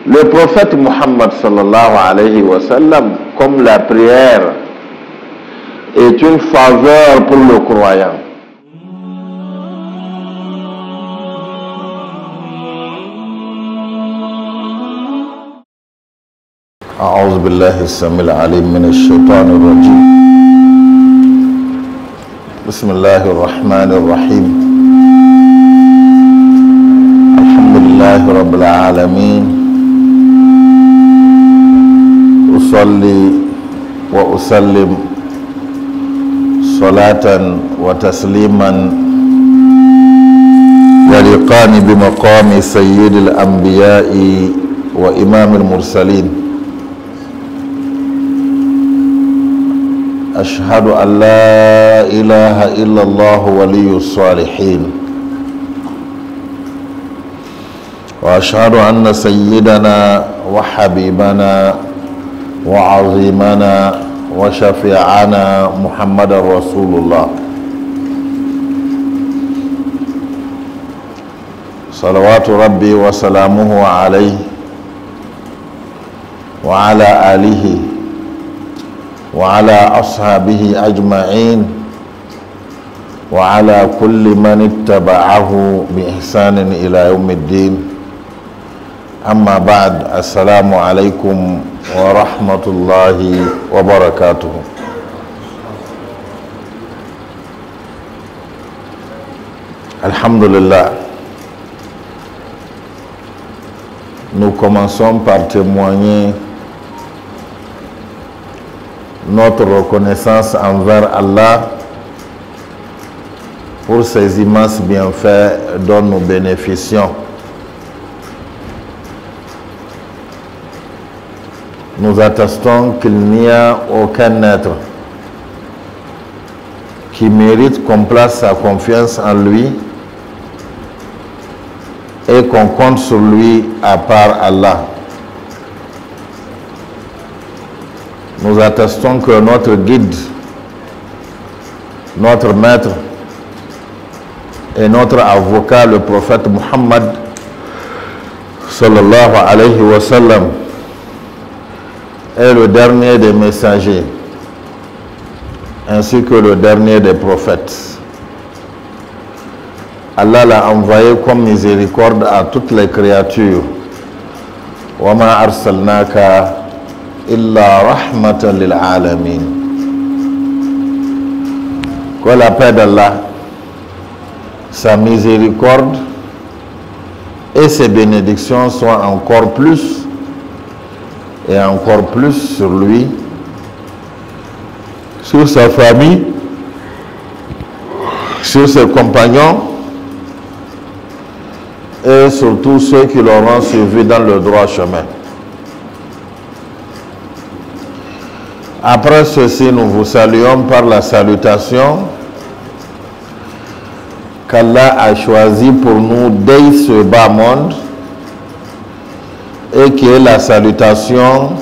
Le prophète Muhammad sallallahu alayhi wa sallam, comme la prière est une faveur pour le croyant. أعوذ بالله السميع العليم من الشيطان الرجيم. بسم الله الرحمن الرحيم. الحمد لله رب العالمين. أصلي وأسلم صلاة وتسليما يليقان بمقام سيد الأنبياء وإمام المرسلين. أشهد أن لا إله إلا الله ولي الصالحين، وأشهد أن سيدنا وحبيبنا وعظيمنا وشفيعنا محمد رسول الله صلوات ربي وسلامه عليه وعلى آله وعلى أصحابه أجمعين وعلى كل من اتبعه بإحسان إلى يوم الدين. أما بعد، السلام عليكم ورحمة الله وبركاته. Alhamdulillah, nous commençons par témoigner notre reconnaissance envers Allah pour ses immenses bienfaits dont nous bénéficions. Nous attestons qu'il n'y a aucun être qui mérite qu'on place sa confiance en lui et qu'on compte sur lui à part Allah. Nous attestons que notre guide, notre maître et notre avocat, le prophète Muhammad sallallahu alayhi wa sallam, est le dernier des messagers ainsi que le dernier des prophètes. Allah l'a envoyé comme miséricorde à toutes les créatures. Wa ma arsalnaka illa rahmatan lil alamin. Que la paix d'Allah, sa miséricorde et ses bénédictions soient encore plus et encore plus sur lui, sur sa famille, sur ses compagnons et sur tous ceux qui l'auront suivi dans le droit chemin. Après ceci, nous vous saluons par la salutation qu'Allah a choisi pour nous dès ce bas monde et qui est la salutation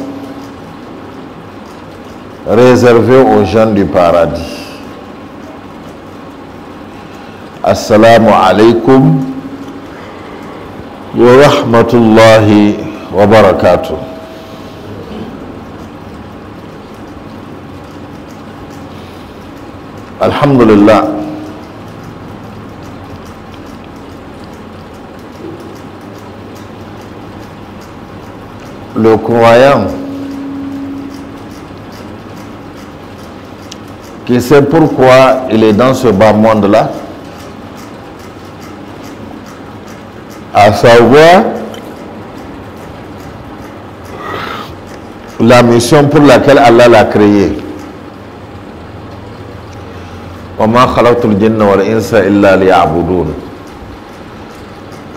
réservée aux gens du paradis. Assalamu alaikum wa rahmatullahi wa barakatuh. Alhamdulillah, le croyant qui sait pourquoi il est dans ce bas monde-là, à savoir la mission pour laquelle Allah l'a créé.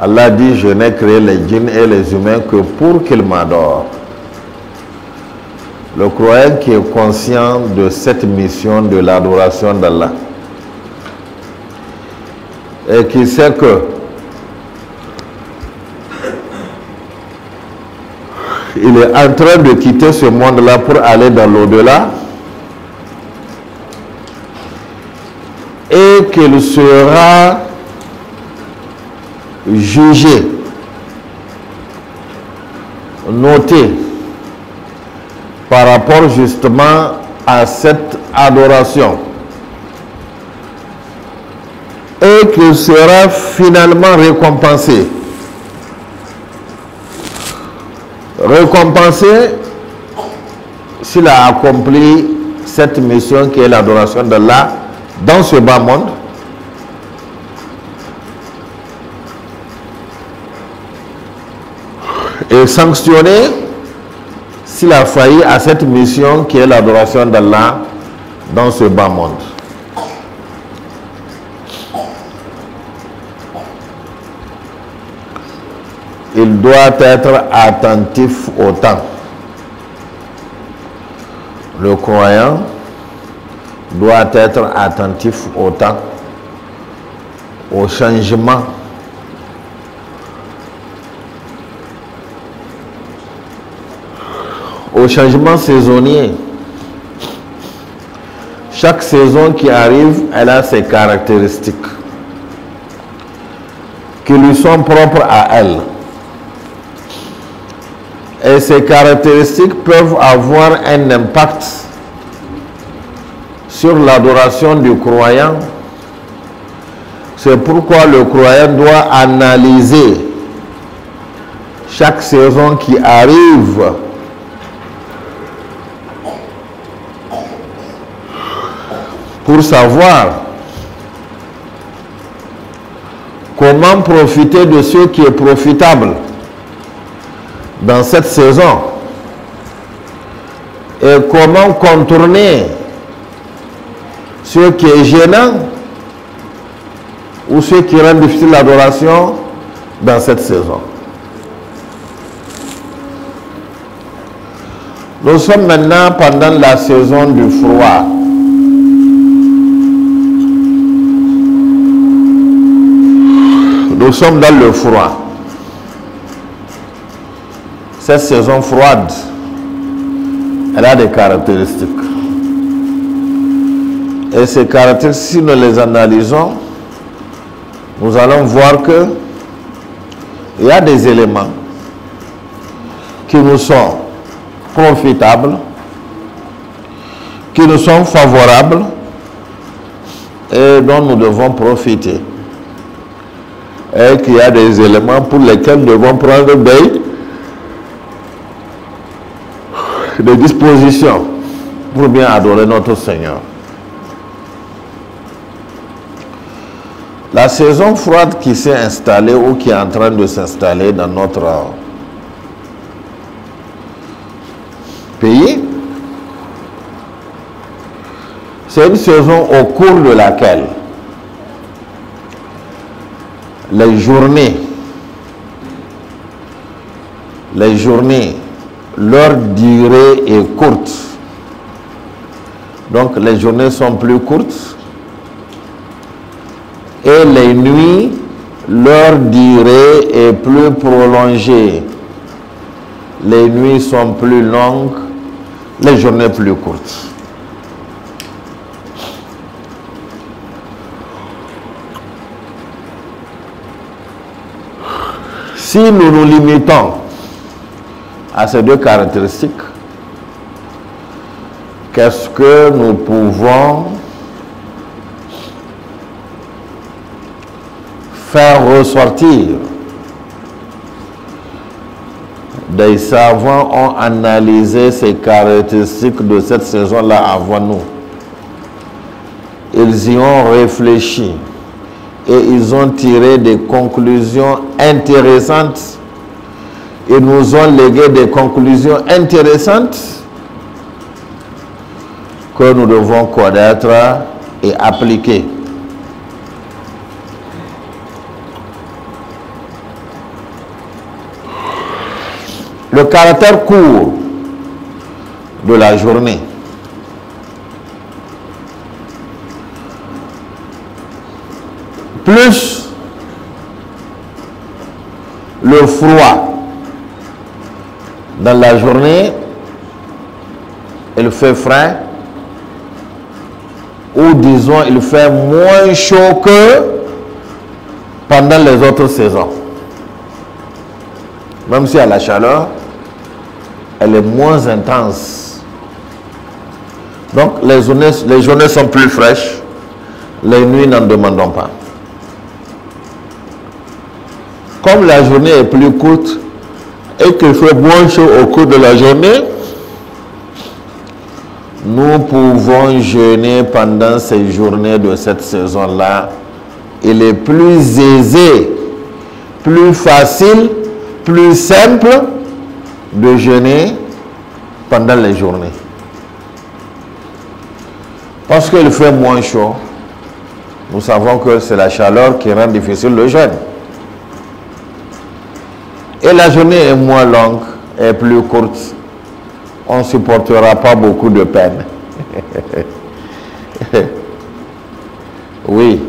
Allah dit: je n'ai créé les djinns et les humains que pour qu'ils m'adorent. Le croyant qui est conscient de cette mission de l'adoration d'Allah et qui sait que il est en train de quitter ce monde-là pour aller dans l'au-delà, et qu'il sera jugé noter par rapport justement à cette adoration et qu'il sera finalement récompensé. Récompensé s'il a accompli cette mission qui est l'adoration d'Allah dans ce bas monde. Et sanctionné s'il a failli à cette mission qui est l'adoration d'Allah dans ce bas monde. Il doit être attentif au temps. Le croyant doit être attentif au temps, au changement. Au changement saisonnier. Chaque saison qui arrive, elle a ses caractéristiques qui lui sont propres à elle. Et ces caractéristiques peuvent avoir un impact sur l'adoration du croyant. C'est pourquoi le croyant doit analyser chaque saison qui arrive pour savoir comment profiter de ce qui est profitable dans cette saison et comment contourner ce qui est gênant ou ce qui rend difficile l'adoration dans cette saison. Nous sommes maintenant pendant la saison du froid. Nous sommes dans le froid. Cette saison froide, elle a des caractéristiques. Et ces caractéristiques, si nous les analysons, nous allons voir que il y a des éléments qui nous sont profitables, qui nous sont favorables et dont nous devons profiter. Et qu'il y a des éléments pour lesquels nous devons prendre des dispositions pour bien adorer notre Seigneur. La saison froide qui s'est installée ou qui est en train de s'installer dans notre pays, c'est une saison au cours de laquelle les journées, leur durée est courte. Donc les journées sont plus courtes et les nuits, leur durée est plus prolongée. Les nuits sont plus longues, les journées plus courtes. Si nous nous limitons à ces deux caractéristiques, qu'est-ce que nous pouvons faire ressortir? Des savants ont analysé ces caractéristiques de cette saison-là avant nous. Ils y ont réfléchi et ils ont tiré des conclusions intéressantes. Ils nous ont légué des conclusions intéressantes que nous devons connaître et appliquer. Le caractère court de la journée. Plus le froid dans la journée, il fait frais, ou disons il fait moins chaud que pendant les autres saisons. Même s'il y a la chaleur, elle est moins intense. Donc les journées sont plus fraîches, les nuits n'en demandons pas. Comme la journée est plus courte et qu'il fait moins chaud au cours de la journée, nous pouvons jeûner pendant ces journées de cette saison-là. Il est plus aisé, plus facile, plus simple de jeûner pendant les journées. Parce qu'il fait moins chaud, nous savons que c'est la chaleur qui rend difficile le jeûne. Et la journée est moins longue et plus courte. On ne supportera pas beaucoup de peine. Oui.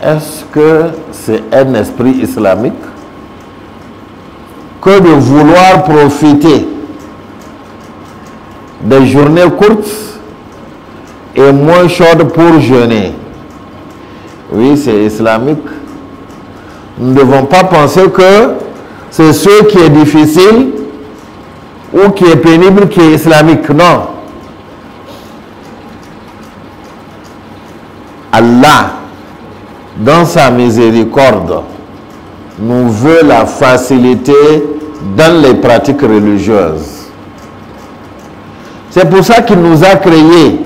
Est-ce que c'est un esprit islamique que de vouloir profiter des journées courtes et moins chaudes pour jeûner? Oui, c'est islamique. Nous ne devons pas penser que c'est ce qui est difficile ou qui est pénible qui est islamique. Non. Allah, dans sa miséricorde, nous veut la facilité dans les pratiques religieuses. C'est pour ça qu'il nous a créés,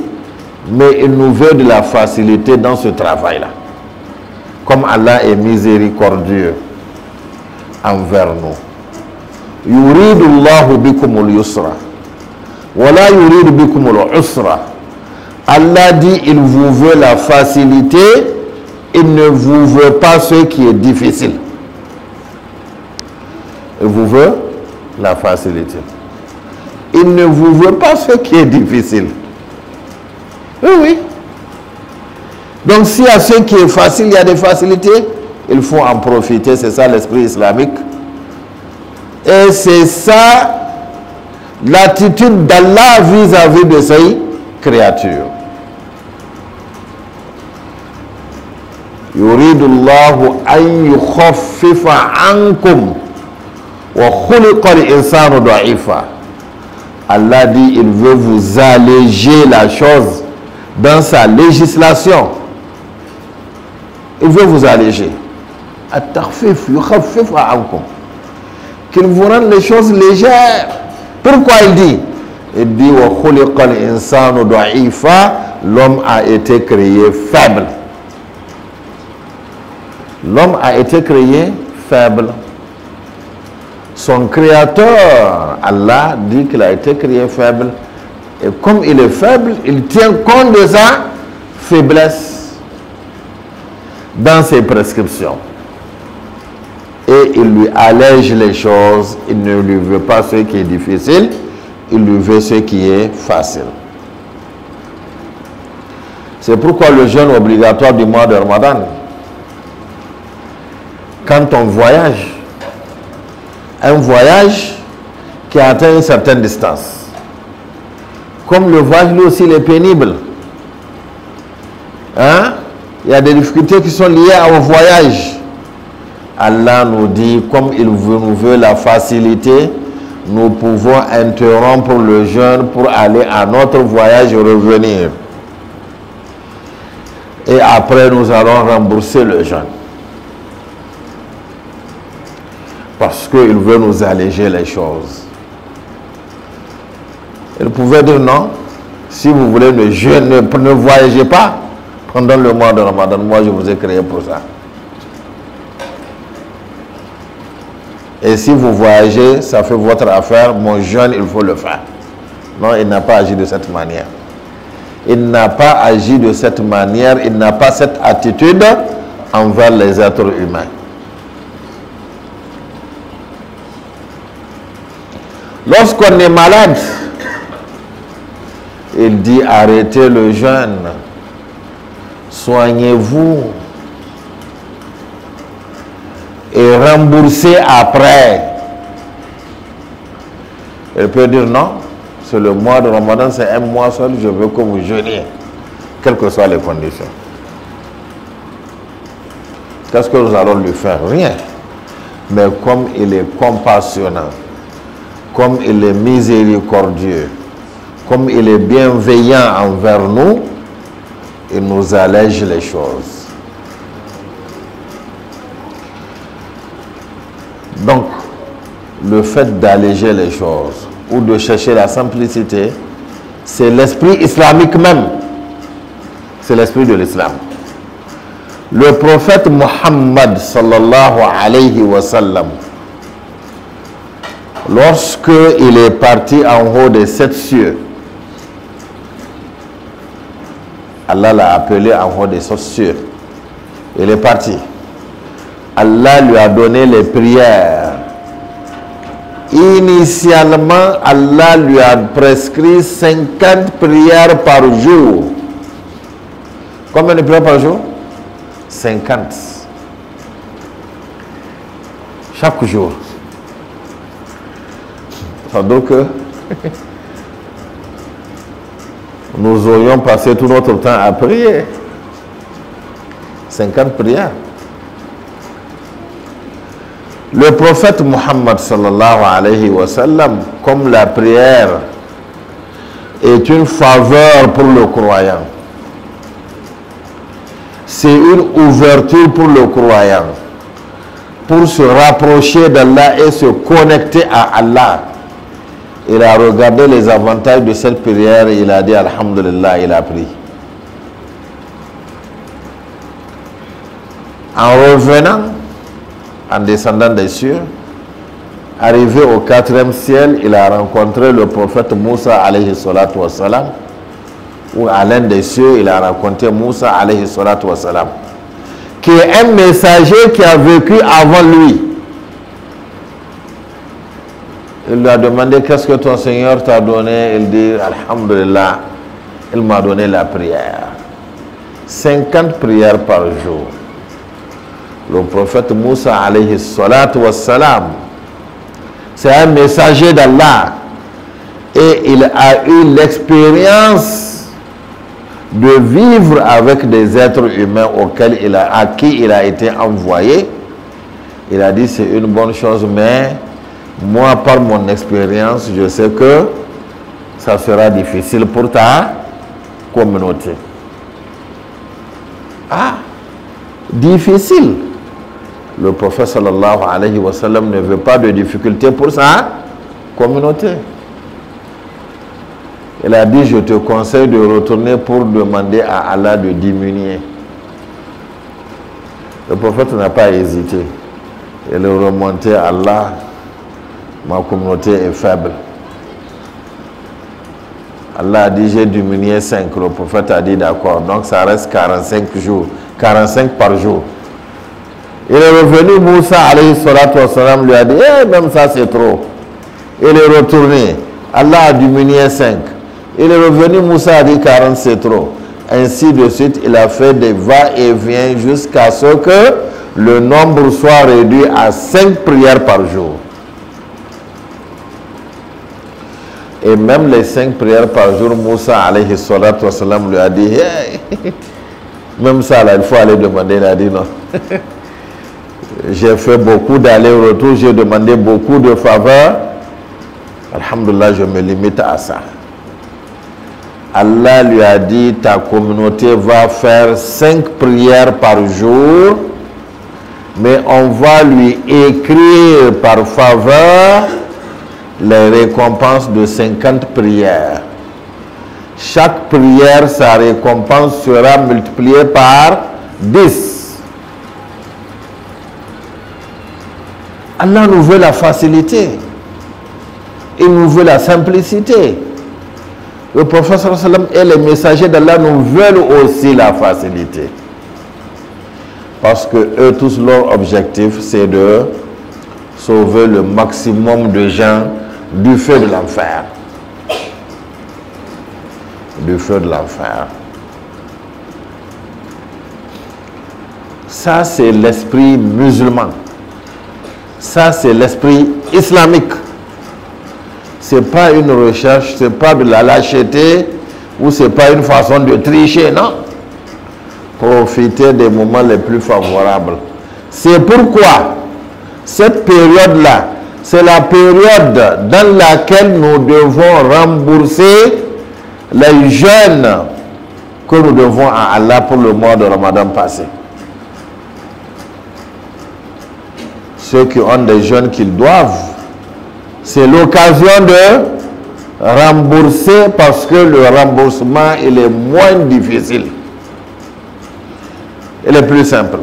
mais il nous veut de la facilité dans ce travail-là. Comme Allah est miséricordieux envers nous. Yuridu Allahu bikumul yusra wala yuridu bikumul usra. Allah dit il vous veut la facilité, il ne vous veut pas ce qui est difficile. Il vous veut la facilité. Il ne vous veut pas ce qui est difficile. Oui, oui. Donc s'il y a ce qui est facile, il y a des facilités, il faut en profiter. C'est ça l'esprit islamique. Et c'est ça l'attitude d'Allah vis-à-vis de ses créatures. Yuridu Allahu an yukhaffifa ankum wa khuliqa al-insanu da'ifa. Allah dit il veut vous alléger la chose dans sa législation. Il veut vous alléger. At-takhfif yukhaffifa ankum. Qu'il vous rende les choses légères. Pourquoi il dit? Il dit wa khuliqa al-insanu da'ifa. L'homme a été créé faible. L'homme a été créé faible. Son créateur, Allah, dit qu'il a été créé faible. Et comme il est faible, il tient compte de sa faiblesse dans ses prescriptions. Et il lui allège les choses. Il ne lui veut pas ce qui est difficile. Il lui veut ce qui est facile. C'est pourquoi le jeûne obligatoire du mois de Ramadan, quand on voyage, un voyage qui atteint une certaine distance, comme le voyage lui aussi il est pénible, hein? Il y a des difficultés qui sont liées au voyage. Allah nous dit, comme il nous veut la facilité, nous pouvons interrompre le jeûne pour aller à notre voyage et revenir. Et après, nous allons rembourser le jeûne. Parce qu'il veut nous alléger les choses. Il pouvait dire non, si vous voulez ne voyagez pas pendant le mois de Ramadan, moi je vous ai créé pour ça. Et si vous voyagez, ça fait votre affaire, mon jeûne, il faut le faire. Non, il n'a pas agi de cette manière. Il n'a pas agi de cette manière, il n'a pas cette attitude envers les êtres humains. Lorsqu'on est malade, il dit arrêtez le jeûne, soignez-vous et remboursez après. Il peut dire non, c'est le mois de Ramadan, c'est un mois seul, je veux que vous jeûniez, quelles que soient les conditions. Qu'est-ce que nous allons lui faire? Rien. Mais comme il est compassionnant, comme il est miséricordieux, comme il est bienveillant envers nous, il nous allège les choses. Donc, le fait d'alléger les choses ou de chercher la simplicité, c'est l'esprit islamique même. C'est l'esprit de l'islam. Le prophète Muhammad sallallahu alayhi wa sallam, lorsque il est parti en haut des 7 cieux, Allah l'a appelé en haut des 7 cieux. Il est parti. Allah lui a donné les prières. Initialement, Allah lui a prescrit 50 prières par jour. Combien de prières par jour? 50. Chaque jour. Donc, nous aurions passé tout notre temps à prier. 50 prières. Le prophète Muhammad sallallahu alayhi wa sallam, comme la prière est une faveur pour le croyant, c'est une ouverture pour le croyant, pour se rapprocher d'Allah et se connecter à Allah. Il a regardé les avantages de cette prière et il a dit Alhamdulillah, il a pris. En revenant, en descendant des cieux, arrivé au 4e ciel, il a rencontré le prophète Moussa alayhi salatu wassalam, ou à l'un des cieux, il a rencontré Moussa alayhi salatu wassalam, qui est un messager qui a vécu avant lui. Il lui a demandé qu'est-ce que ton Seigneur t'a donné. Il dit Alhamdulillah, il m'a donné la prière. 50 prières par jour. Le prophète Moussa alayhi salatu wassalam, c'est un messager d'Allah et il a eu l'expérience de vivre avec des êtres humains à qui il a été envoyé. Il a dit c'est une bonne chose, mais moi par mon expérience je sais que ça sera difficile pour ta communauté. Ah, difficile. Le prophète sallallahu alayhi wa sallam ne veut pas de difficulté pour sa communauté. Il a dit, je te conseille de retourner pour demander à Allah de diminuer. Le prophète n'a pas hésité. Il est remonté à Allah, ma communauté est faible. Allah a dit, j'ai diminué 5. Le prophète a dit, d'accord, donc ça reste 45 jours, 45 par jour. Il est revenu, Moussa alayhi salatu wassalam lui a dit, même ça c'est trop. Il est retourné, Allah a diminué 5. Il est revenu, Moussa a dit 40 c'est trop. Ainsi de suite, il a fait des va-et-vient jusqu'à ce que le nombre soit réduit à 5 prières par jour. Et même les 5 prières par jour, Moussa alayhi salatu wassalam lui a dit, même ça là, il faut aller demander. Il a dit non. J'ai fait beaucoup d'allers-retours, j'ai demandé beaucoup de faveurs. Alhamdulillah, je me limite à ça. Allah lui a dit, ta communauté va faire 5 prières par jour, mais on va lui écrire par faveur les récompenses de 50 prières. Chaque prière, sa récompense sera multipliée par 10. Allah nous veut la facilité. Il nous veut la simplicité. Le prophète sallallahu alayhi wa sallam et les messagers d'Allah nous veulent aussi la facilité. Parce que eux tous, leur objectif, c'est de sauver le maximum de gens du feu de l'enfer. Du feu de l'enfer. Ça, c'est l'esprit musulman. Ça, c'est l'esprit islamique. Ce n'est pas une recherche, ce n'est pas de la lâcheté ou ce n'est pas une façon de tricher, non. Profiter des moments les plus favorables. C'est pourquoi cette période-là, c'est la période dans laquelle nous devons rembourser les jeûnes que nous devons à Allah pour le mois de Ramadan passé. Ceux qui ont des jeûnes qu'ils doivent, c'est l'occasion de rembourser parce que le remboursement il est moins difficile. Il est plus simple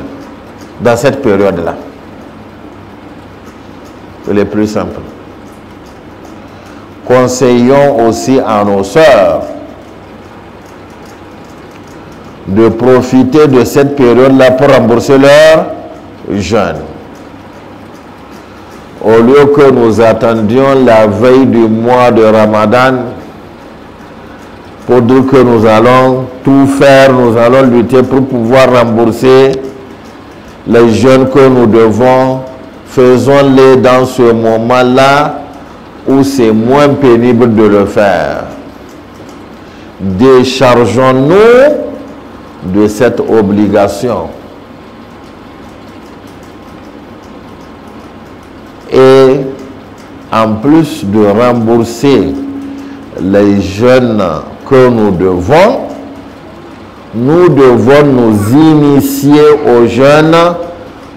dans cette période-là. Il est plus simple. Conseillons aussi à nos sœurs de profiter de cette période-là pour rembourser leurs jeûnes. Au lieu que nous attendions la veille du mois de Ramadan pour dire que nous allons tout faire, nous allons lutter pour pouvoir rembourser les jeûnes que nous devons, faisons-les dans ce moment-là où c'est moins pénible de le faire. Déchargeons-nous de cette obligation. Et en plus de rembourser les jeûnes que nous devons nous initier aux jeûnes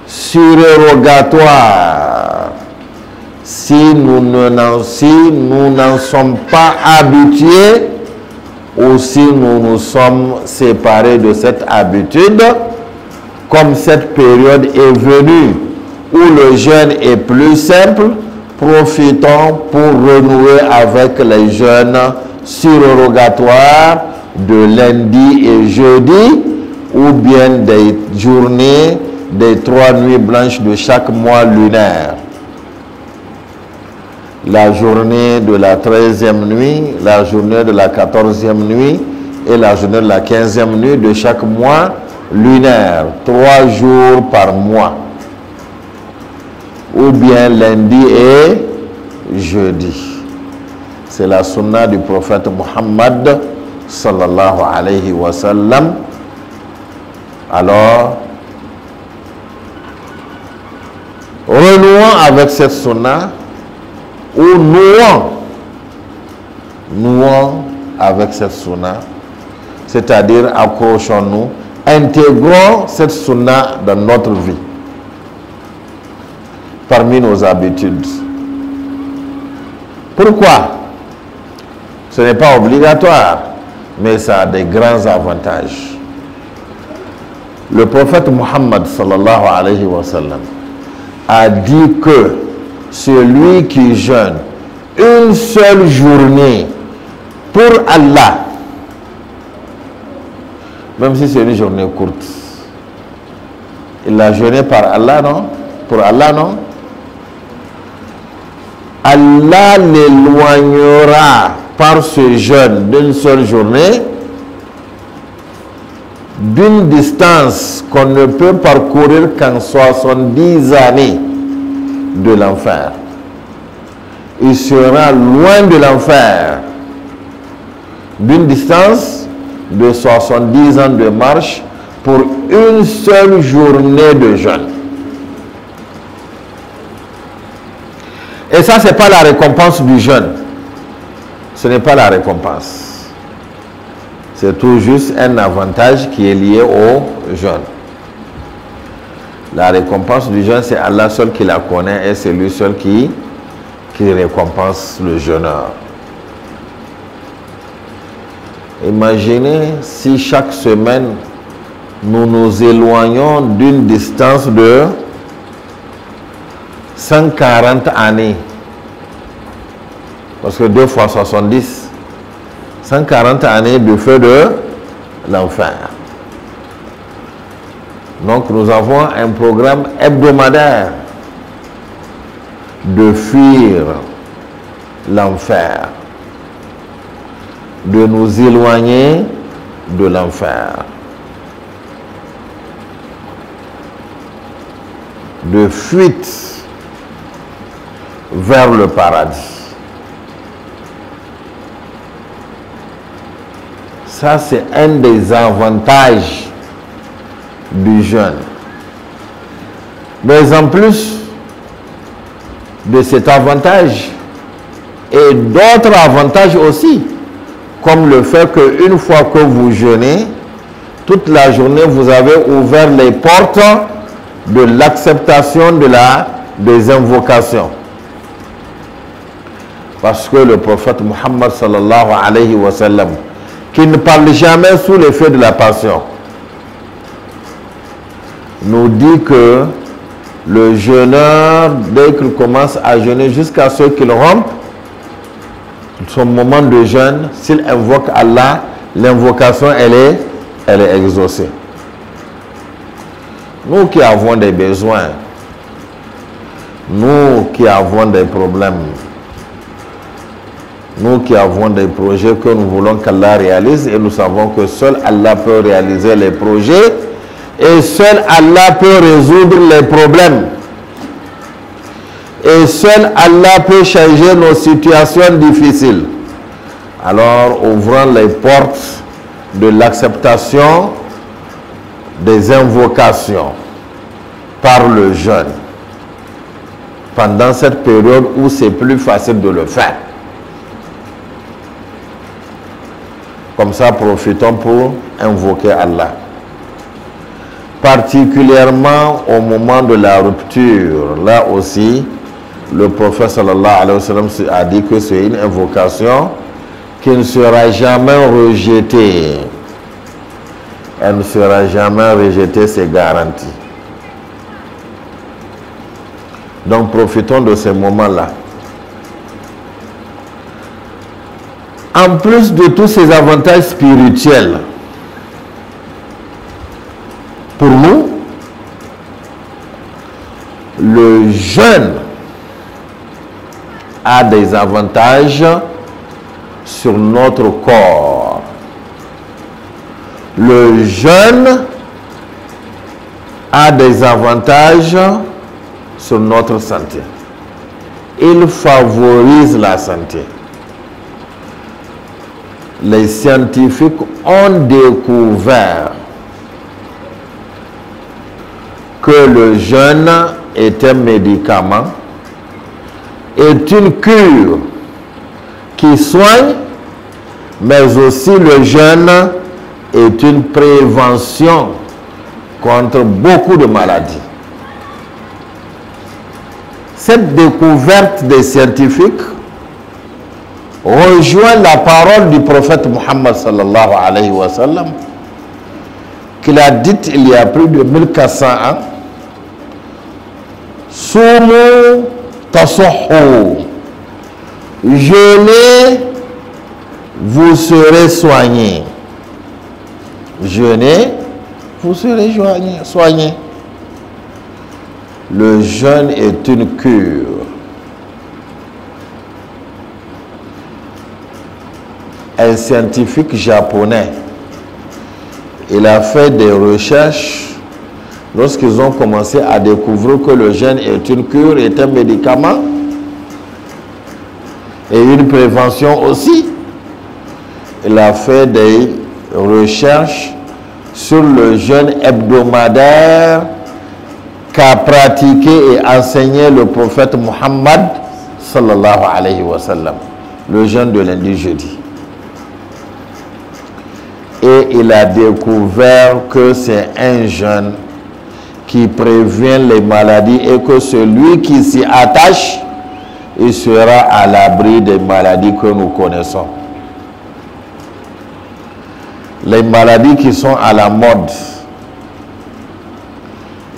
surérogatoires. Si nous n'en sommes pas habitués, ou si nous nous sommes séparés de cette habitude, comme cette période est venue où le jeûne est plus simple, profitons pour renouer avec les jeûnes surérogatoires de lundi et jeudi, ou bien des journées des 3 nuits blanches de chaque mois lunaire. La journée de la 13e nuit, la journée de la 14e nuit et la journée de la 15e nuit de chaque mois lunaire, 3 jours par mois. Ou bien lundi et jeudi. C'est la sunna du prophète Muhammad sallallahu alayhi wa sallam. Alors, renouons avec cette sunna ou nouons avec cette sunna, c'est-à-dire accrochons-nous, intégrons cette sunna dans notre vie, parmi nos habitudes. Pourquoi? Ce n'est pas obligatoire, mais ça a des grands avantages. Le prophète Muhammad sallallahu alayhi wa sallam a dit que celui qui jeûne une seule journée pour Allah, même si c'est une journée courte, il l'a jeûné par Allah, non? Pour Allah, non? Allah l'éloignera par ce jeûne d'une seule journée d'une distance qu'on ne peut parcourir qu'en 70 années de l'enfer. Il sera loin de l'enfer d'une distance de 70 ans de marche pour une seule journée de jeûne. Et ça, ce n'est pas la récompense du jeûne. Ce n'est pas la récompense. C'est tout juste un avantage qui est lié au jeûne. La récompense du jeûne, c'est Allah seul qui la connaît et c'est lui seul qui récompense le jeûneur. Imaginez si chaque semaine, nous nous éloignons d'une distance de 140 années. Parce que 2 fois 70, 140 années de feu de l'enfer. Donc nous avons un programme hebdomadaire de fuir l'enfer, de nous éloigner de l'enfer, de fuite vers le paradis. Ça, c'est un des avantages du jeûne. Mais en plus, de cet avantage et d'autres avantages aussi, comme le fait qu'une fois que vous jeûnez, toute la journée, vous avez ouvert les portes de l'acceptation des invocations. Parce que le prophète Muhammad sallallahu alayhi wa sallam, qui ne parle jamais sous l'effet de la passion, nous dit que le jeûneur, dès qu'il commence à jeûner jusqu'à ce qu'il rompe son moment de jeûne, s'il invoque Allah, l'invocation elle est exaucée. Nous qui avons des besoins, nous qui avons des problèmes, nous qui avons des projets que nous voulons qu'Allah réalise, et nous savons que seul Allah peut réaliser les projets et seul Allah peut résoudre les problèmes. Et seul Allah peut changer nos situations difficiles. Alors, ouvrons les portes de l'acceptation des invocations par le jeûne pendant cette période où c'est plus facile de le faire. Comme ça, profitons pour invoquer Allah. Particulièrement au moment de la rupture, là aussi, le prophète sallallahu alayhi wa sallam a dit que c'est une invocation qui ne sera jamais rejetée. Elle ne sera jamais rejetée, c'est garanti. Donc profitons de ces moments-là. En plus de tous ces avantages spirituels, pour nous, le jeûne a des avantages sur notre corps. Le jeûne a des avantages sur notre santé. Il favorise la santé. Les scientifiques ont découvert que le jeûne est un médicament, est une cure qui soigne, mais aussi le jeûne est une prévention contre beaucoup de maladies. Cette découverte des scientifiques rejoint la parole du prophète Muhammad sallallahu alayhi wa sallam, qu'il a dite il y a plus de 1400 ans: Soumu tasahhu, jeûnez, vous serez soignés. Jeûnez, vous serez soignés. Le jeûne est une cure. Un scientifique japonais, il a fait des recherches lorsqu'ils ont commencé à découvrir que le jeûne est une cure, est un médicament et une prévention aussi. Il a fait des recherches sur le jeûne hebdomadaire qu'a pratiqué et enseigné le prophète Muhammad sallallahu alayhi wa sallam, le jeûne de lundi jeudi. Et il a découvert que c'est un jeûne qui prévient les maladies et que celui qui s'y attache, il sera à l'abri des maladies que nous connaissons. Les maladies qui sont à la mode: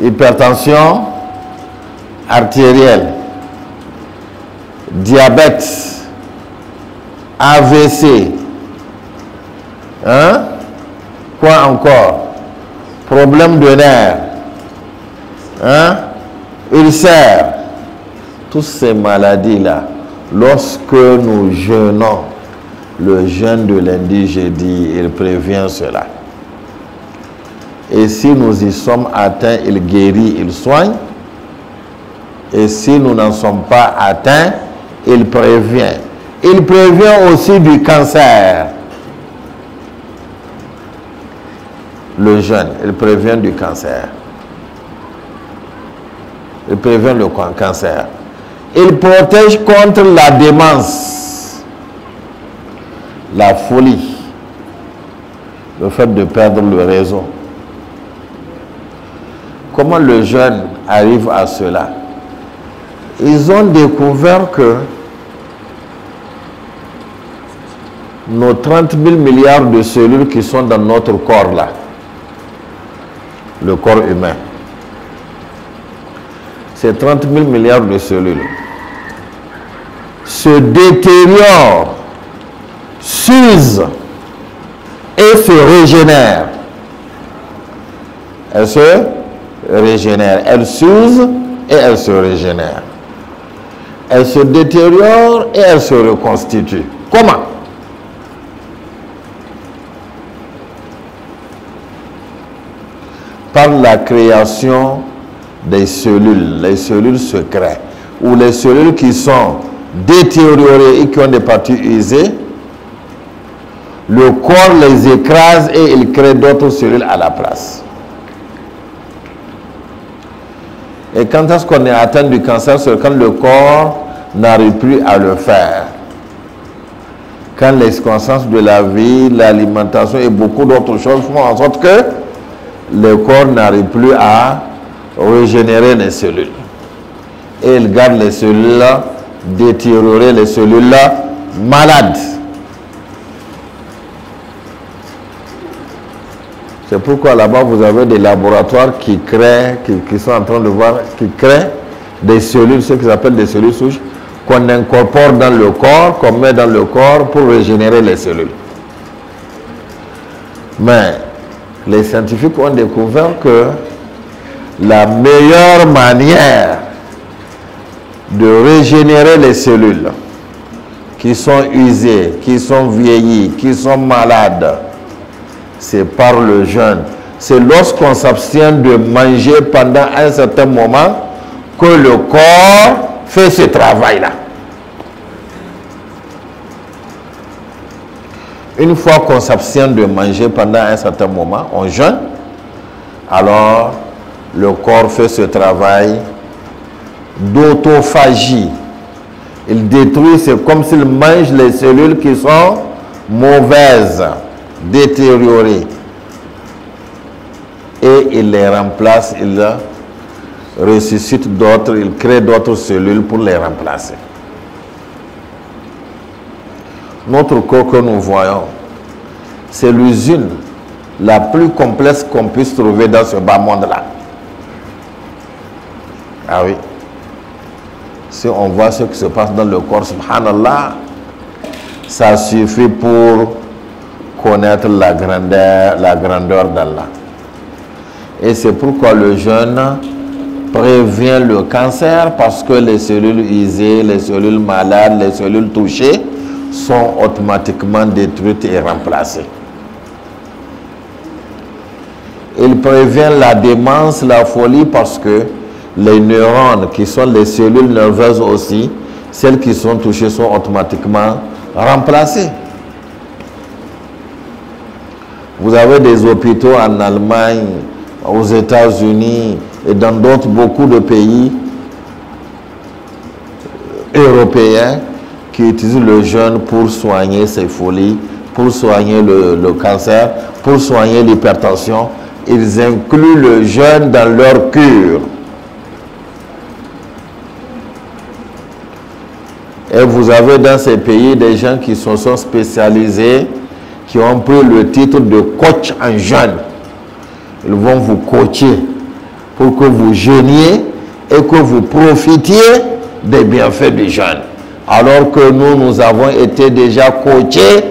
hypertension artérielle, diabète, AVC, hein? Quoi encore? Problème de nerfs, hein? Ulcère. Toutes ces maladies-là, lorsque nous jeûnons, le jeûne de lundi, jeudi, il prévient cela. Et si nous y sommes atteints, il guérit, il soigne. Et si nous n'en sommes pas atteints, il prévient. Il prévient aussi du cancer. Le jeûne, il prévient du cancer. Il prévient le cancer. Il protège contre la démence, la folie, le fait de perdre le raison. Comment le jeune arrive à cela? Ils ont découvert que nos 30 000 milliards de cellules qui sont dans notre corps là, le corps humain, ces 30 000 milliards de cellules se détériorent, s'usent et se régénèrent. Elles se régénèrent, elles s'usent et elles se régénèrent. Elles se détériorent et elles se reconstituent. Comment? Par la création des cellules. Les cellules se créent. Ou les cellules qui sont détériorées et qui ont des parties usées, le corps les écrase et il crée d'autres cellules à la place. Et quand est-ce qu'on est atteint du cancer? C'est quand le corps n'arrive plus à le faire. Quand les circonstances de la vie, l'alimentation et beaucoup d'autres choses font en sorte que le corps n'arrive plus à régénérer les cellules. Et il garde les cellules-là détériorées, les cellules-là malades. C'est pourquoi là-bas, vous avez des laboratoires qui créent, qui sont en train de voir, qui créent des cellules, ce qu'ils appellent des cellules souches, qu'on incorpore dans le corps, qu'on met dans le corps pour régénérer les cellules. Mais les scientifiques ont découvert que la meilleure manière de régénérer les cellules qui sont usées, qui sont vieillies, qui sont malades, c'est par le jeûne. C'est lorsqu'on s'abstient de manger pendant un certain moment que le corps fait ce travail-là. Une fois qu'on s'abstient de manger pendant un certain moment, on jeûne, alors le corps fait ce travail d'autophagie. Il détruit, c'est comme s'il mange les cellules qui sont mauvaises, détériorées. Et il les remplace, il ressuscite d'autres, il crée d'autres cellules pour les remplacer. Notre corps que nous voyons, c'est l'usine la plus complexe qu'on puisse trouver dans ce bas monde-là. Ah oui. Si on voit ce qui se passe dans le corps, subhanallah, ça suffit pour connaître la grandeur d'Allah. Et c'est pourquoi le jeûne prévient le cancer, parce que les cellules usées, les cellules malades, les cellules touchées sont automatiquement détruites et remplacées. Il prévient la démence, la folie, parce que les neurones, qui sont les cellules nerveuses aussi, celles qui sont touchées sont automatiquement remplacées. Vous avez des hôpitaux en Allemagne, aux États-Unis et dans d'autres, beaucoup de pays européens qui utilisent le jeûne pour soigner ces folies, pour soigner le cancer, pour soigner l'hypertension. Ils incluent le jeûne dans leur cure. Et vous avez dans ces pays des gens qui se sont spécialisés, qui ont pris le titre de coach en jeûne. Ils vont vous coacher pour que vous jeûniez et que vous profitiez des bienfaits du jeûne. Alors que nous avons été déjà coachés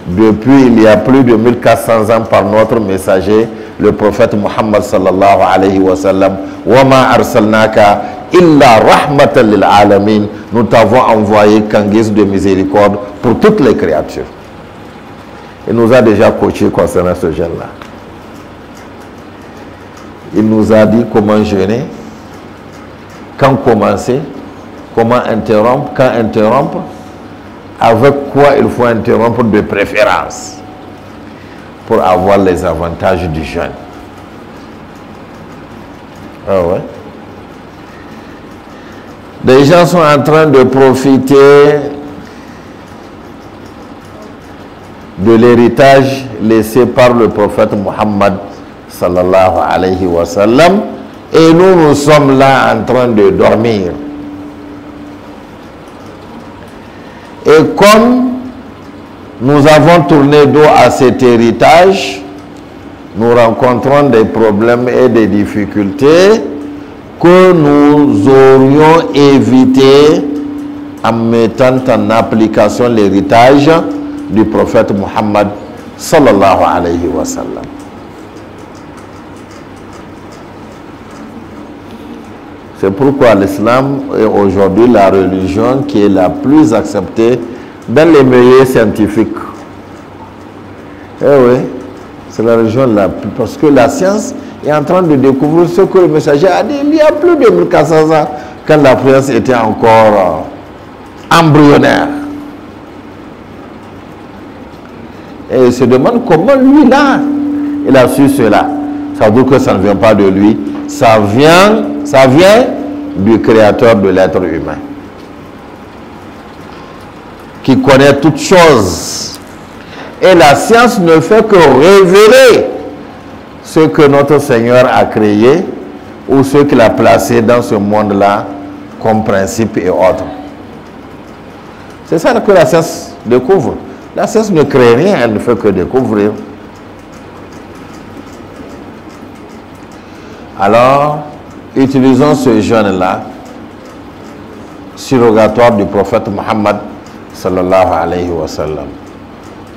depuis il y a plus de 1400 ans par notre messager, le prophète Muhammad sallallahu alayhi wa sallam. Wa ma arsalnaka illa rahmatan lil alamin. Nous t'avons envoyé qu'en guise de miséricorde pour toutes les créatures. Il nous a déjà coaché concernant ce jeûne-là. Il nous a dit comment jeûner, quand commencer, comment interrompre, quand interrompre, avec quoi il faut interrompre de préférence pour avoir les avantages du jeûne. Ah ouais. Des gens sont en train de profiter de l'héritage laissé par le prophète Muhammad sallallahu alayhi wa sallam, et nous sommes là en train de dormir. Et comme nous avons tourné dos à cet héritage, nous rencontrons des problèmes et des difficultés que nous aurions évité en mettant en application l'héritage du prophète Muhammad sallallahu alayhi wa sallam. C'est pourquoi l'islam est aujourd'hui la religion qui est la plus acceptée dans les milieux scientifiques. Eh oui, c'est la religion la plus... Parce que la science est en train de découvrir ce que le messager a dit il y a plus de 1400 ans, quand la science était encore embryonnaire. Et il se demande comment lui là, il a su cela. Ça veut dire que ça ne vient pas de lui, ça vient du créateur de l'être humain, qui connaît toutes choses. Et la science ne fait que révéler ce que notre Seigneur a créé ou ce qu'il a placé dans ce monde-là comme principe et ordre. C'est ça que la science découvre. La science ne crée rien, elle ne fait que découvrir. Alors, utilisons ce jeûne-là, surrogatoire du prophète Muhammad sallallahu alayhi wa sallam.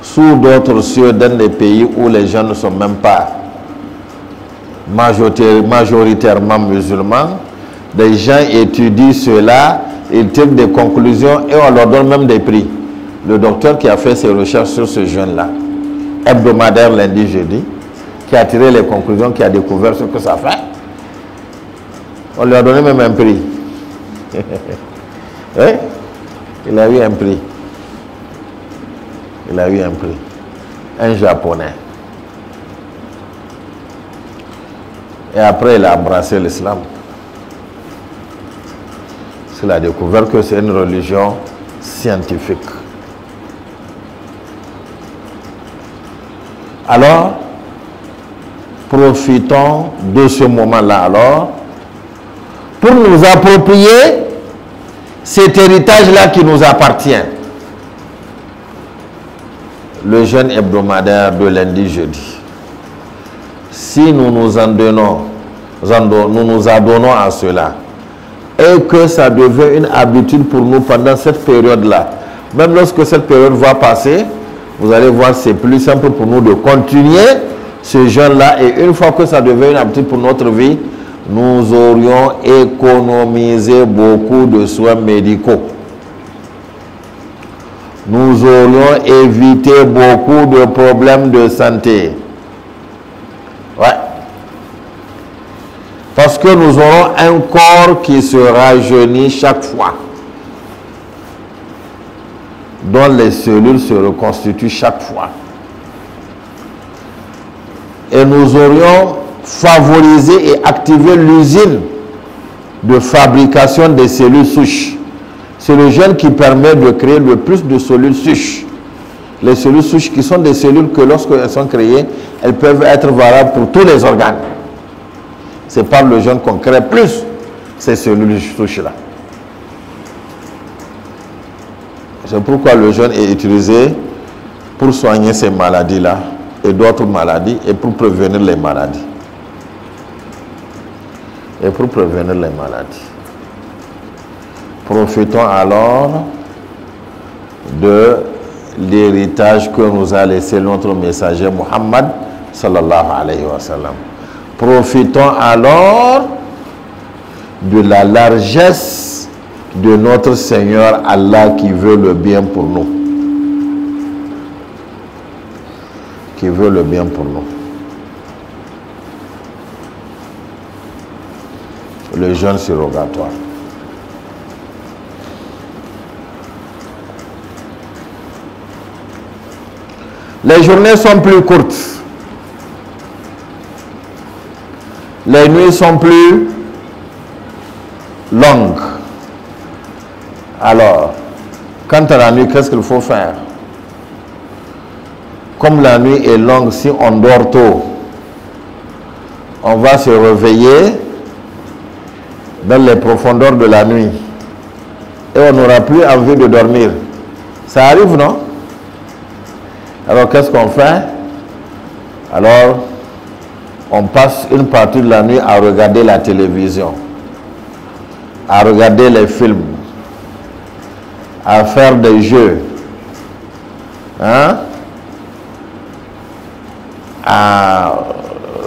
Sous d'autres cieux, dans des pays où les gens ne sont même pas majoritairement musulmans, des gens étudient cela, ils tirent des conclusions et on leur donne même des prix. Le docteur qui a fait ses recherches sur ce jeûne-là, hebdomadaire lundi, jeudi, qui a tiré les conclusions, qui a découvert ce que ça fait, on lui a donné même un prix. Oui, il a eu un prix. Il a eu un prix. Un japonais. Et après, il a embrassé l'islam. Il a découvert que c'est une religion scientifique. Alors, profitons de ce moment-là alors pour nous approprier cet héritage-là qui nous appartient. Le jeûne hebdomadaire de lundi, jeudi. Si nous nous adonnons à cela, et que ça devient une habitude pour nous pendant cette période-là, même lorsque cette période va passer, vous allez voir, c'est plus simple pour nous de continuer ce jeûne-là, et une fois que ça devient une habitude pour notre vie, nous aurions économisé beaucoup de soins médicaux. Nous aurions évité beaucoup de problèmes de santé. Ouais. Parce que nous aurons un corps qui se rajeunit chaque fois, dont les cellules se reconstituent chaque fois. Et nous aurions favorisé et activé l'usine de fabrication des cellules souches. C'est le gène qui permet de créer le plus de cellules souches. Les cellules souches qui sont des cellules que lorsqu'elles sont créées, elles peuvent être valables pour tous les organes. C'est par le gène qu'on crée plus ces cellules souches-là. C'est pourquoi le gène est utilisé pour soigner ces maladies-là et d'autres maladies et pour prévenir les maladies. Et pour prévenir les maladies. Profitons alors de l'héritage que nous a laissé notre messager Muhammad sallallahu alayhi wa sallam. Profitons alors de la largesse de notre Seigneur Allah qui veut le bien pour nous. Qui veut le bien pour nous. Le jeûne surrogatoire. Les journées sont plus courtes. Les nuits sont plus longues. Alors, quant à la nuit, qu'est-ce qu'il faut faire? Comme la nuit est longue, si on dort tôt, on va se réveiller dans les profondeurs de la nuit et on n'aura plus envie de dormir. Ça arrive, non? Alors, qu'est-ce qu'on fait? Alors, on passe une partie de la nuit à regarder la télévision, à regarder les films, à faire des jeux, hein? À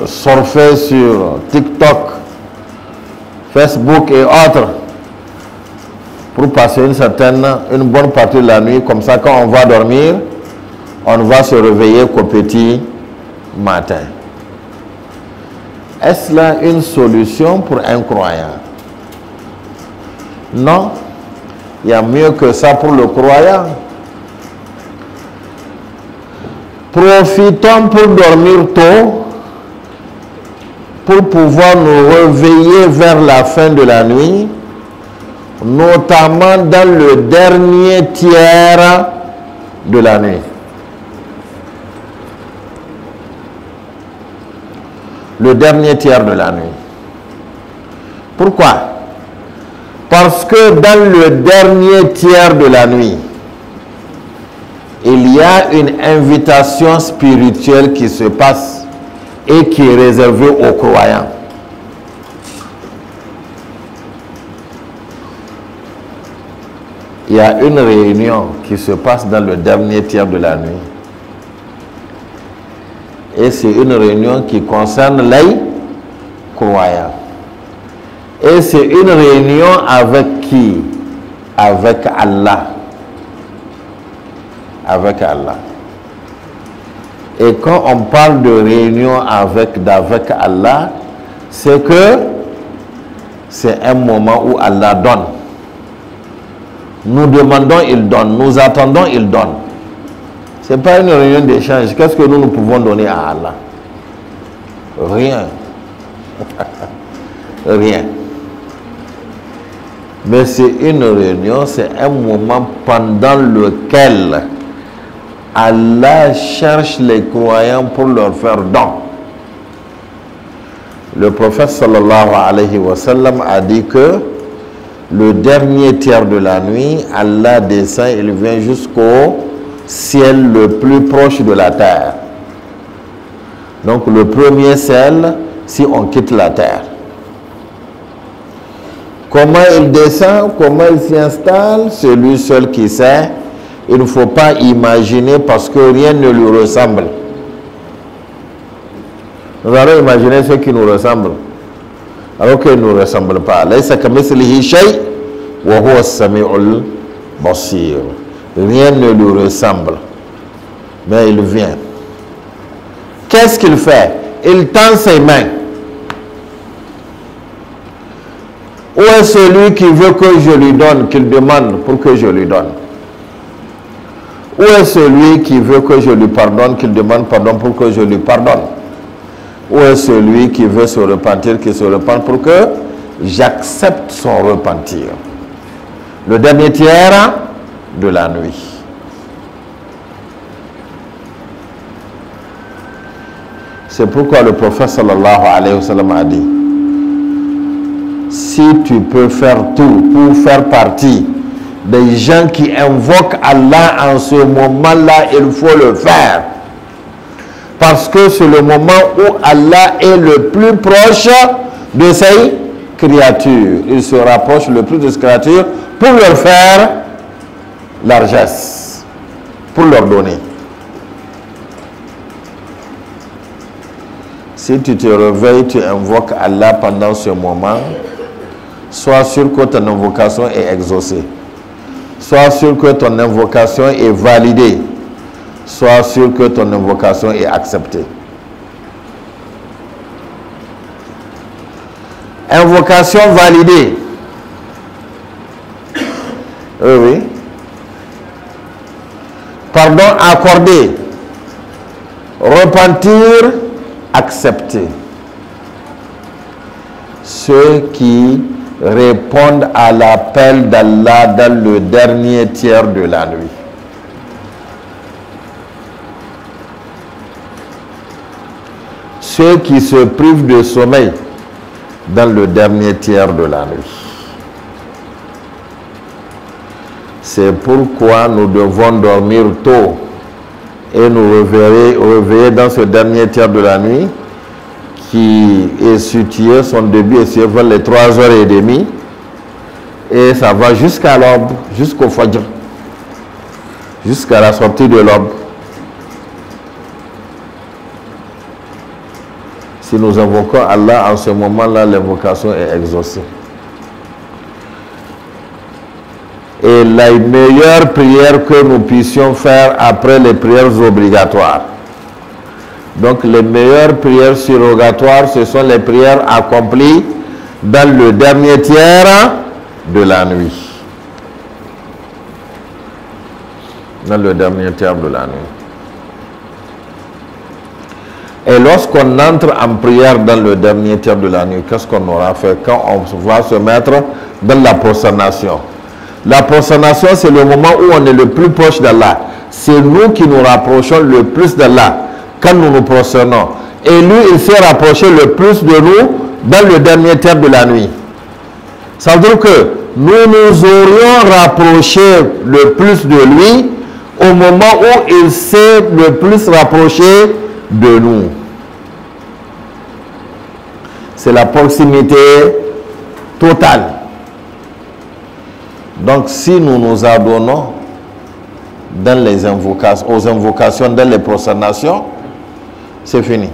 surfer sur TikTok, Facebook et autres, pour passer une bonne partie de la nuit. Comme ça, quand on va dormir, on va se réveiller qu'au petit matin. Est-ce là une solution pour un croyant? Non. Il y a mieux que ça pour le croyant. Profitons pour dormir tôt, pour pouvoir nous réveiller vers la fin de la nuit, notamment dans le dernier tiers de la nuit. Le dernier tiers de la nuit. Pourquoi? Parce que dans le dernier tiers de la nuit, il y a une invitation spirituelle qui se passe et qui est réservée aux croyants. Il y a une réunion qui se passe dans le dernier tiers de la nuit. Et c'est une réunion qui concerne les croyants. Et c'est une réunion avec qui? Avec Allah. Avec Allah. Et quand on parle de réunion avec Allah, c'est que c'est un moment où Allah donne. Nous demandons, il donne. Nous attendons, il donne. Ce n'est pas une réunion d'échange. Qu'est-ce que nous pouvons donner à Allah? Rien. Rien. Mais c'est une réunion, c'est un moment pendant lequel Allah cherche les croyants pour leur faire don. Le prophète sallallahu alayhi wa sallam a dit que le dernier tiers de la nuit, Allah descend, il vient jusqu'au ciel le plus proche de la terre. Donc le premier ciel, si on quitte la terre. Comment il descend, comment il s'y installe, c'est lui seul qui sait. Il ne faut pas imaginer parce que rien ne lui ressemble. Nous allons imaginer ce qui nous ressemble, alors qu'il ne nous ressemble pas. Rien ne lui ressemble, mais il vient. Qu'est-ce qu'il fait? Il tend ses mains. Où est celui qui veut que je lui donne, qu'il demande pour que je lui donne? Où est celui qui veut que je lui pardonne, qu'il demande pardon pour que je lui pardonne? Où est celui qui veut se repentir, qu'il se repente pour que j'accepte son repentir? Le dernier tiers de la nuit. C'est pourquoi le prophète sallallahu alayhi wa sallam a dit: si tu peux faire tout pour faire partie des gens qui invoquent Allah en ce moment-là, il faut le faire. Parce que c'est le moment où Allah est le plus proche de ses créatures. Il se rapproche le plus de ses créatures pour leur faire largesse, pour leur donner. Si tu te réveilles, tu invoques Allah pendant ce moment, sois sûr que ton invocation est exaucée. Sois sûr que ton invocation est validée. Sois sûr que ton invocation est acceptée. Invocation validée. Oui. Pardon accordé. Repentir accepté. Ceux qui répondent à l'appel d'Allah dans le dernier tiers de la nuit. Ceux qui se privent de sommeil dans le dernier tiers de la nuit. C'est pourquoi nous devons dormir tôt et nous réveiller dans ce dernier tiers de la nuit qui est situé, son début est sur les 3h30 et ça va jusqu'à l'aube, jusqu'au Fajr, jusqu'à la sortie de l'aube. Si nous invoquons Allah en ce moment-là, l'invocation est exaucée. Et la meilleure prière que nous puissions faire après les prières obligatoires. Donc les meilleures prières surrogatoires, ce sont les prières accomplies dans le dernier tiers de la nuit. Dans le dernier tiers de la nuit. Et lorsqu'on entre en prière dans le dernier tiers de la nuit, qu'est-ce qu'on aura fait quand on va se mettre dans la prosternation? La prosternation, c'est le moment où on est le plus proche d'Allah. C'est nous qui nous rapprochons le plus d'Allah quand nous nous prosternons. Et lui, il s'est rapproché le plus de nous dans le dernier tiers de la nuit. Ça veut dire que nous nous aurions rapproché le plus de lui au moment où il s'est le plus rapproché de nous. C'est la proximité totale. Donc si nous nous adonnons dans les invocations, aux invocations, dans les prosternations, c'est fini.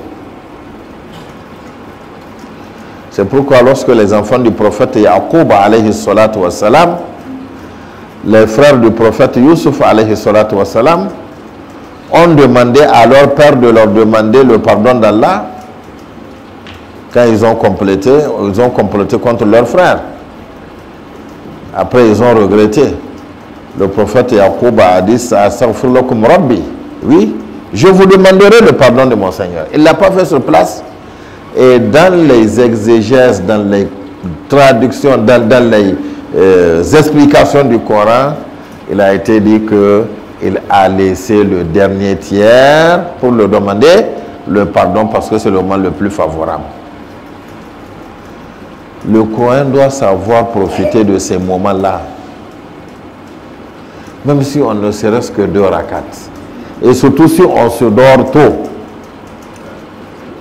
C'est pourquoi lorsque les enfants du prophète Yaqub alayhi salatu wassalam, les frères du prophète Yusuf alayhi salatu wassalam, ont demandé à leur père de leur demander le pardon d'Allah quand ils ont complété contre leur frère. Après, ils ont regretté. Le prophète Yaqub a dit Astaghfirullakum Rabbi. Oui, je vous demanderai le pardon de mon Seigneur. Il ne l'a pas fait sur place. Et dans les exégèses, dans les traductions, dans les explications du Coran, il a été dit qu'il a laissé le dernier tiers pour le demander le pardon parce que c'est le moment le plus favorable. Le Coran doit savoir profiter de ces moments-là. Même si on ne serait-ce que 2 rakats. Et surtout si on se dort tôt.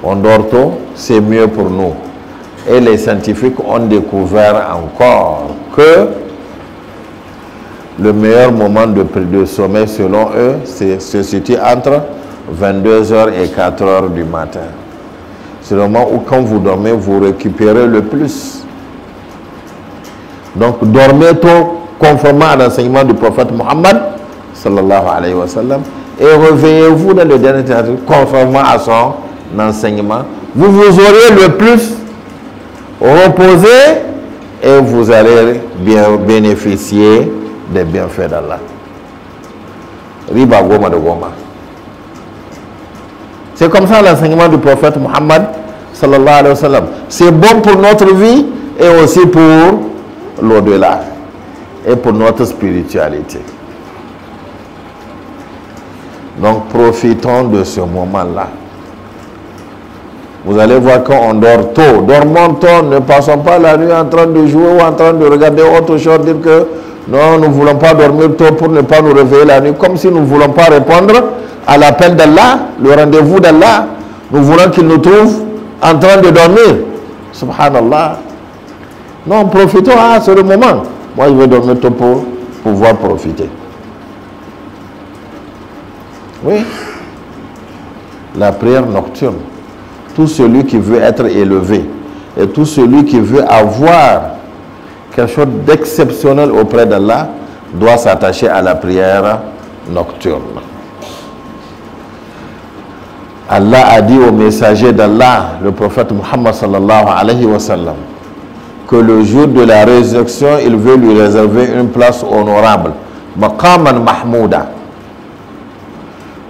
On dort tôt, c'est mieux pour nous. Et les scientifiques ont découvert encore que le meilleur moment de sommeil selon eux, se situe entre 22h et 4h du matin. C'est le moment où quand vous dormez, vous récupérez le plus. Donc dormez tôt conformément à l'enseignement du prophète Muhammad sallallahu alayhi wa sallam et réveillez-vous dans le dernier temps conformément à son enseignement. Vous vous aurez le plus reposé et vous allez bien bénéficier des bienfaits d'Allah. Riba goma de goma. C'est comme ça l'enseignement du prophète Muhammad sallallahu alayhi wa sallam. C'est bon pour notre vie et aussi pour l'au-delà et pour notre spiritualité. Donc profitons de ce moment-là. Vous allez voir quand on dort tôt. Dormons tôt, ne passons pas la nuit en train de jouer ou en train de regarder autre chose, dire que non, nous ne voulons pas dormir tôt pour ne pas nous réveiller la nuit, comme si nous ne voulons pas répondre à l'appel d'Allah, le rendez-vous d'Allah. Nous voulons qu'il nous trouve en train de dormir. Subhanallah. Non, profitons, c'est le moment. Moi, je vais dormir tôt pour pouvoir profiter. Oui. La prière nocturne. Tout celui qui veut être élevé et tout celui qui veut avoir quelque chose d'exceptionnel auprès d'Allah doit s'attacher à la prière nocturne. Allah a dit au messager d'Allah, le prophète Muhammad sallallahu alayhi wa sallam, que le jour de la résurrection, il veut lui réserver une place honorable, maqaman mahmouda.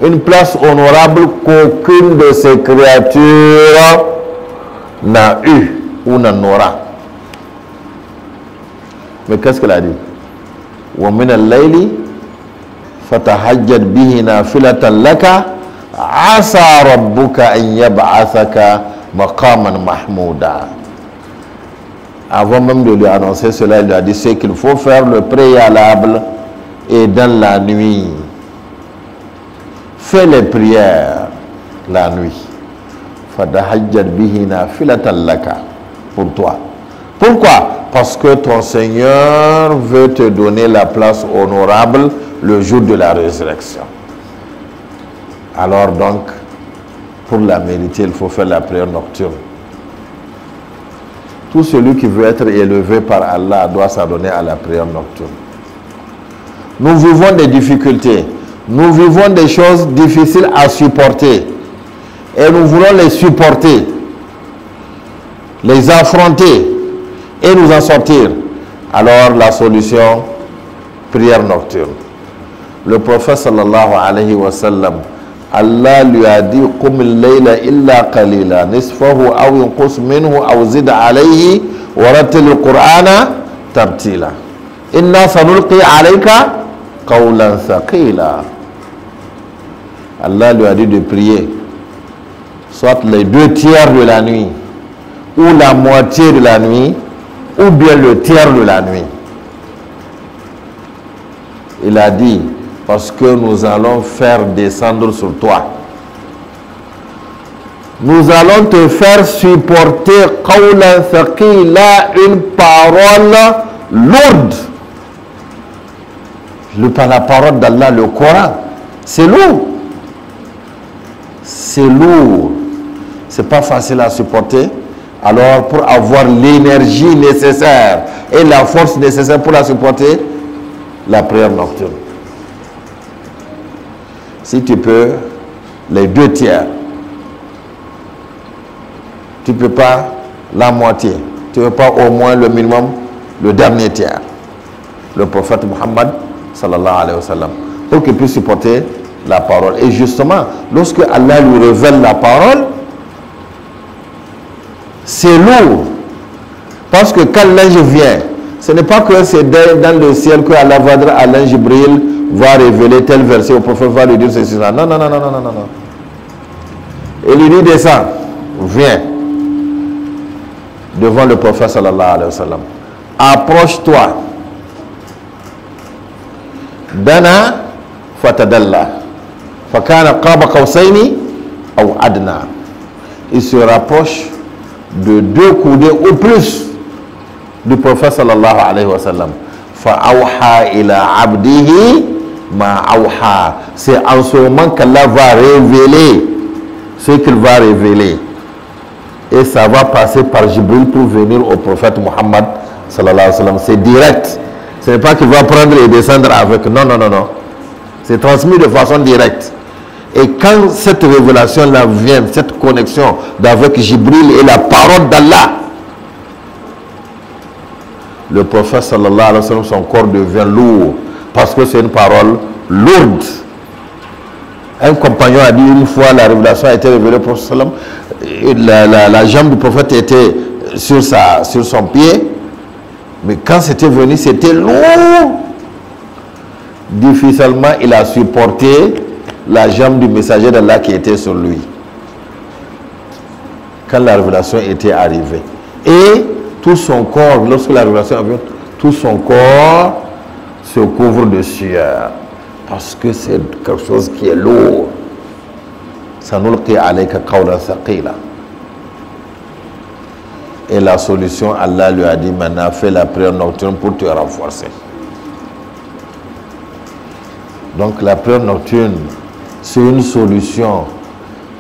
Une place honorable qu'aucune de ces créatures n'a eu ou n'en aura. Mais qu'est-ce qu'elle a dit? وَمِنَ اللَّيْلِ فَتَهَجَّدْ بِهِ نَافِلَةً لَكَ عَسَى رَبُّكَ أَنْ يَبْعَثَكَ مَقَامًا مَحْمُودًا. Avant même de lui annoncer cela, il lui a dit c'est qu'il faut faire le préalable et dans la nuit. Fais les prières la nuit. فَتَهَجَّدْ بِهِ نَافِلَةً لَكَ. Pour toi. Pourquoi? Parce que ton Seigneur veut te donner la place honorable le jour de la résurrection. Alors donc, pour la mériter, il faut faire la prière nocturne. Tout celui qui veut être élevé par Allah doit s'adonner à la prière nocturne. Nous vivons des difficultés. Nous vivons des choses difficiles à supporter. Et nous voulons les supporter, les affronter et nous en sortir. Alors la solution, prière nocturne. Le prophète sallallahu alayhi wa sallam, Allah lui a dit قُمِ اللَّيْلَ إِلَّا قَلِيلًا نِصْفَهُ أَوْ ينقص منه أَوْ زِدْ عَلَيْهِ وَرَتِّلِ الْقُرْآنَ تَرْتِيلًا إِنَّا سَنُلْقِي عَلَيْكَ قَوْلًا ثَقِيلًا. Allah lui a dit de prier soit les 2 tiers de la nuit ou la moitié de la nuit ou bien le tiers de la nuit. Il a dit parce que nous allons faire descendre sur toi. Nous allons te faire supporter qawlan thaqila, une parole lourde. La parole d'Allah, le Coran, c'est lourd. C'est lourd. C'est pas facile à supporter. Alors, pour avoir l'énergie nécessaire et la force nécessaire pour la supporter, la prière nocturne. Si tu peux, les 2 tiers. Tu ne peux pas la moitié. Tu ne peux pas au moins le minimum, le dernier tiers. Le prophète Muhammad, sallallahu alayhi wa sallam, pour qu'il puisse supporter la parole. Et justement, lorsque Allah lui révèle la parole, c'est lourd. Parce que quand l'ange vient, ce n'est pas que c'est dans le ciel que Allah va dire à l'ange Jibril, va révéler tel verset au prophète, va lui dire ceci. Non, non, non, non, non, non, non. Et lui dit descend, viens devant le prophète sallallahu alayhi wa sallam. Approche-toi. Dana fatadalla. Fakana qaba qawsayni ou adna. Il se rapproche de 2 coudées ou plus du prophète sallallahu alayhi wa sallam. Fa'awha ila abdihi ma awha. C'est en ce moment qu'Allah va révéler ce qu'il va révéler. Et ça va passer par Jibril pour venir au prophète Muhammad sallallahu alayhi wa sallam. C'est direct. Ce n'est pas qu'il va prendre et descendre avec. Non, non, non, non. C'est transmis de façon directe. Et quand cette révélation-là vient, cette connexion avec Jibril et la parole d'Allah, le prophète sallallahu alayhi wa sallam, son corps devient lourd. Parce que c'est une parole lourde. Un compagnon a dit une fois, la révélation a été révélée au prophète sallallahu alayhi wa sallam, la jambe du prophète était sur son pied. Mais quand c'était venu, c'était lourd. Difficilement, il a supporté la jambe du messager d'Allah qui était sur lui. Quand la révélation était arrivée. Et tout son corps, lorsque la révélation est venue, tout son corps se couvre de sueur. Parce que c'est quelque chose qui est lourd. Sanulqi alayka qawlan thaqila. Et la solution, Allah lui a dit maintenant, fais la prière nocturne pour te renforcer. Donc la prière nocturne, c'est une solution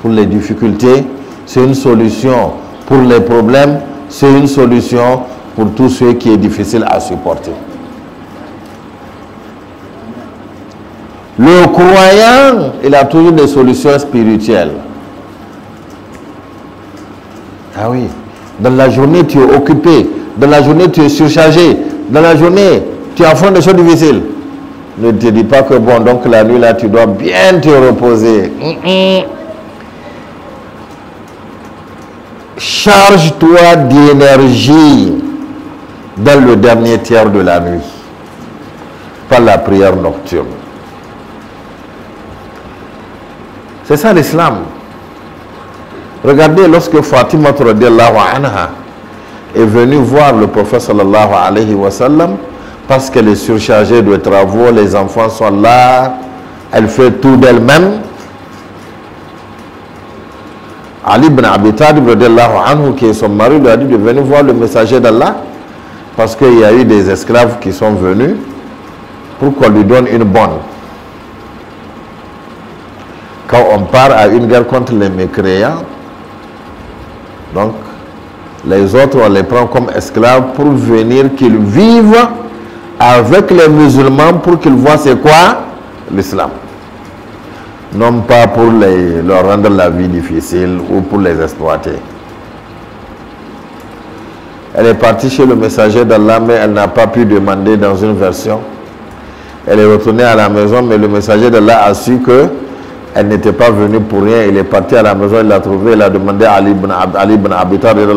pour les difficultés, c'est une solution pour les problèmes, c'est une solution pour tout ce qui est difficile à supporter. Le croyant, il a toujours des solutions spirituelles. Ah oui. Dans la journée, tu es occupé. Dans la journée, tu es surchargé. Dans la journée, tu affrontes des choses difficiles. Ne te dis pas que bon, donc la nuit, là, tu dois bien te reposer. Charge-toi d'énergie. dans le dernier tiers de la nuit, par la prière nocturne. C'est ça l'islam. Regardez, lorsque Fatima radiallahu anha est venue voir le prophète sallallahu alayhi wa sallam, parce qu'elle est surchargée de travaux, les enfants sont là, elle fait tout d'elle-même. Ali ibn Abi Talib radiallahu anhu, qui est son mari, lui a dit de venir voir le messager d'Allah, parce qu'il y a eu des esclaves qui sont venus pour qu'on lui donne une bonne. Quand on part à une guerre contre les mécréants, donc les autres, on les prend comme esclaves pour venir qu'ils vivent avec les musulmans, pour qu'ils voient c'est quoi l'islam. Non pas pour leur rendre la vie difficile ou pour les exploiter. Elle est partie chez le messager d'Allah, mais elle n'a pas pu demander dans une version. Elle est retournée à la maison, mais le messager d'Allah a su que elle n'était pas venue pour rien. Il est parti à la maison, il l'a trouvé, il a demandé à Ali ibn Abi Talib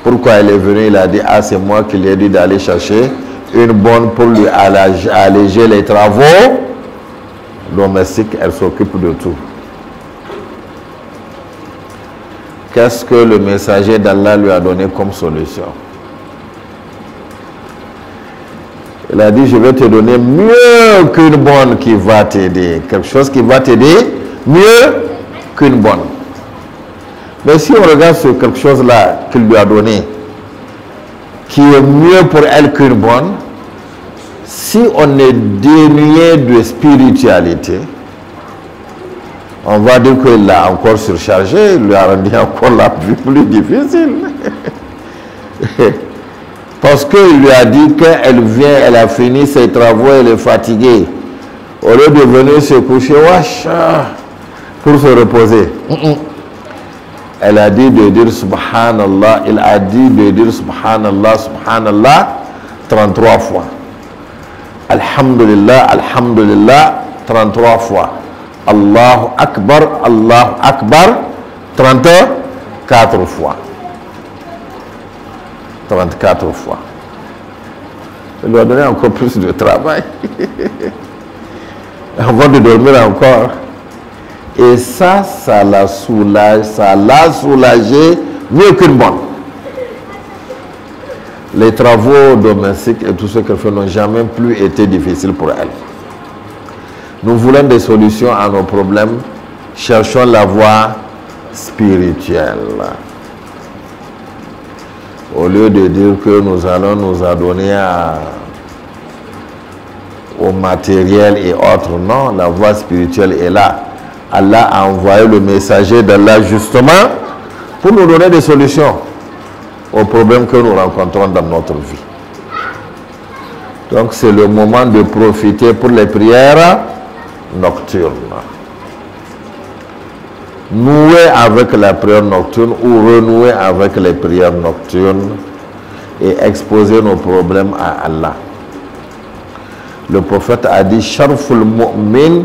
pourquoi elle est venue. Il a dit, ah, c'est moi qui lui ai dit d'aller chercher une bonne pour lui alléger les travaux domestiques. Elle s'occupe de tout. Qu'est-ce que le messager d'Allah lui a donné comme solution? Il a dit, je vais te donner mieux qu'une bonne qui va t'aider. Quelque chose qui va t'aider mieux qu'une bonne. Mais si on regarde sur quelque chose-là qu'il lui a donné, qui est mieux pour elle qu'une bonne, si on est dénué de spiritualité, on va dire qu'il l'a encore surchargé, il lui a rendu encore la vie plus difficile. Parce qu'il lui a dit qu'elle vient, elle a fini ses travaux, elle est fatiguée. Au lieu de venir se coucher, wesh, pour se reposer. Elle a dit de dire subhanallah, il a dit de dire subhanallah, subhanallah 33 fois. Alhamdulillah, alhamdulillah 33 fois. Allahu Akbar 34 fois. 34 fois. Il lui a donné encore plus de travail. Avant de dormir encore. Et ça l'a soulagé mieux qu'une bonne. Les travaux domestiques et tout ce qu'elle fait n'ont jamais plus été difficiles pour elle. Nous voulons des solutions à nos problèmes. Cherchons la voie spirituelle. Au lieu de dire que nous allons nous adonner au matériel et autres, non, la voie spirituelle est là. Allah a envoyé le messager d'Allah justement pour nous donner des solutions aux problèmes que nous rencontrons dans notre vie. Donc c'est le moment de profiter pour les prières nocturnes. Nouer avec la prière nocturne ou renouer avec les prières nocturnes et exposer nos problèmes à Allah. Le prophète a dit, Sharful mu'min,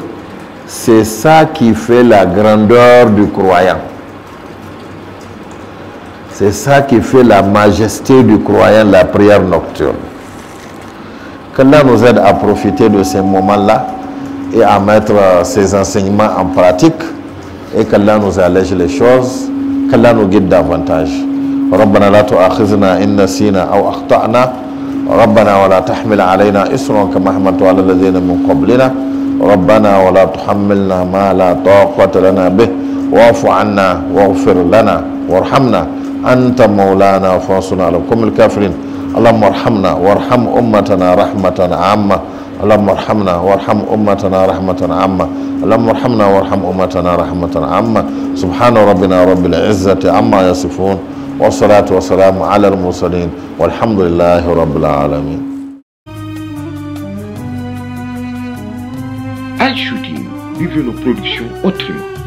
c'est ça qui fait la grandeur du croyant. C'est ça qui fait la majesté du croyant, la prière nocturne. Qu'Allah nous aide à profiter de ces moments-là et à mettre ces enseignements en pratique et qu'Allah nous allège les choses, qu'Allah nous guide davantage. ربنا لا تؤاخذنا إن نسينا أو أخطأنا ربنا ولا تحمل علينا إصرا كما حملت على الذين من قبلنا ربنا ولا تحملنا ما لا طاقة لنا به واعف عنا واغفر لنا وارحمنا أنت مولانا فانصرنا على القوم الكافرين اللهم ارحمنا وارحم أمتنا رحمة عامة اللهم ارحمنا وارحم أمتنا رحمة عامة اللهم ارحمنا وارحم أمتنا رحمة عامة سبحان ربنا رب العزة عما يصفون والصلاة والسلام على المرسلين والحمد لله رب العالمين. Al Shooting, vivez nos productions autrement.